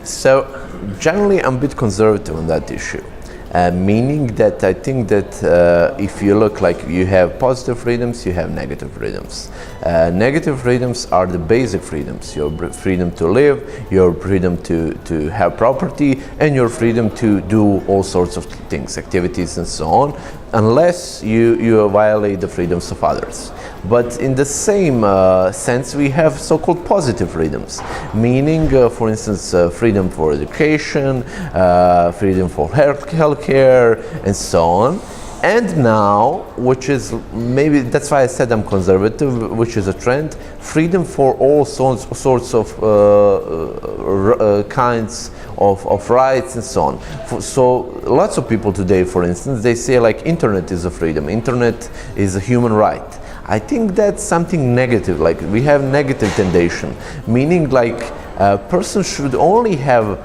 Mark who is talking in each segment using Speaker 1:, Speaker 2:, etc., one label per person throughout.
Speaker 1: So generally I'm a bit conservative on that issue, meaning that I think that if you look, like, you have positive freedoms, you have negative freedoms. Negative freedoms are the basic freedoms: your freedom to live, your freedom to have property, and your freedom to do all sorts of things, activities and so on, unless you violate the freedoms of others. But in the same sense, we have so-called positive freedoms, meaning, for instance, freedom for education, freedom for healthcare, and so on. And now, which is maybe, that's why I said I'm conservative, which is a trend, freedom for all sorts of kinds of rights and so on. So lots of people today, for instance, they say, like, internet is a freedom, internet is a human right. I think that's something negative, like we have negative tendency, meaning, like, a person should only have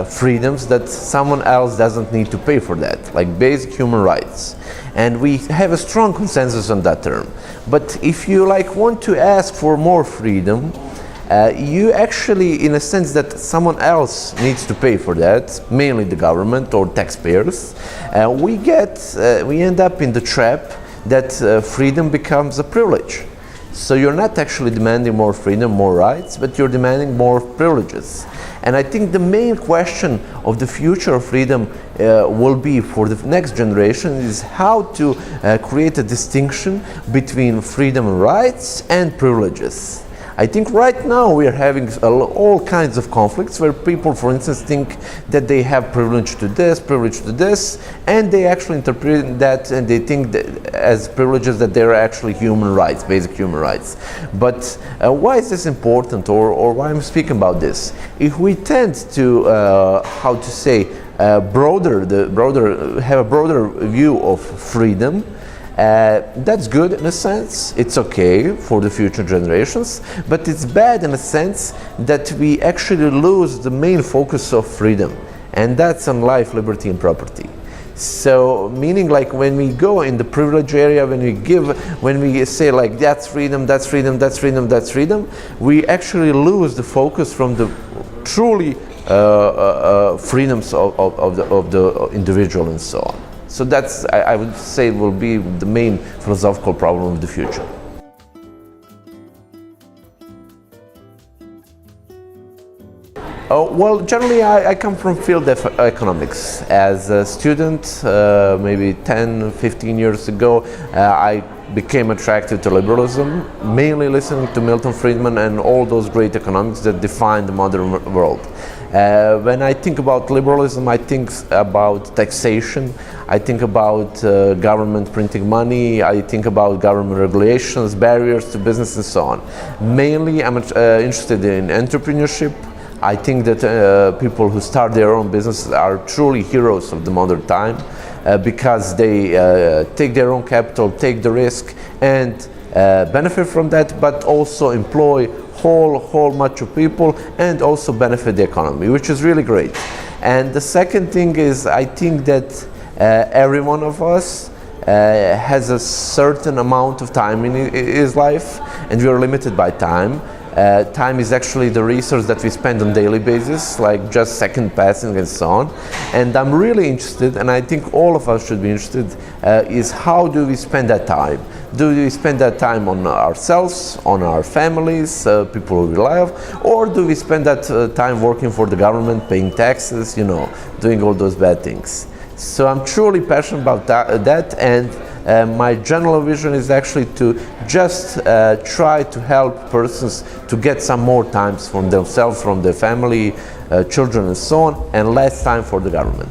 Speaker 1: freedoms that someone else doesn't need to pay for that, like basic human rights. And we have a strong consensus on that term. But if you, like, want to ask for more freedom, you actually, in a sense that someone else needs to pay for that, mainly the government or taxpayers, we end up in the trap that freedom becomes a privilege. So you're not actually demanding more freedom, more rights, but you're demanding more privileges. And I think the main question of the future of freedom will be, for the next generation, is how to create a distinction between freedom and rights and privileges. I think right now we are having all kinds of conflicts where people, for instance, think that they have privilege to this, and they actually interpret that and they think that as privileges that they're actually human rights, basic human rights. But why is this important, or why I'm speaking about this? If we tend to, have a broader view of freedom, that's good in a sense, it's okay for the future generations, but it's bad in a sense that we actually lose the main focus of freedom, and that's on life, liberty and property. So meaning, like, when we go in the privilege area, when we say, like, that's freedom, that's freedom, that's freedom, that's freedom, we actually lose the focus from the truly freedoms of the individual and so on. So that's, I would say, will be the main philosophical problem of the future. Well, generally I come from field of economics. As a student, maybe 10, 15 years ago, I became attracted to liberalism, mainly listening to Milton Friedman and all those great economics that define the modern world. When I think about liberalism, I think about taxation, I think about government printing money, I think about government regulations, barriers to business and so on. Mainly I'm interested in entrepreneurship. I think that people who start their own businesses are truly heroes of the modern time because they take their own capital, take the risk, and benefit from that, but also employ whole much of people and also benefit the economy, which is really great. And the second thing is, I think that every one of us has a certain amount of time in his life, and we are limited by time. Time is actually the resource that we spend on daily basis, like just second passing and so on. And I'm really interested, and I think all of us should be interested, is how do we spend that time? Do we spend that time on ourselves, on our families, people we love, or do we spend that time working for the government, paying taxes, doing all those bad things? So I'm truly passionate about that, and my general vision is actually to just try to help persons to get some more time from themselves, from their family, children and so on, and less time for the government.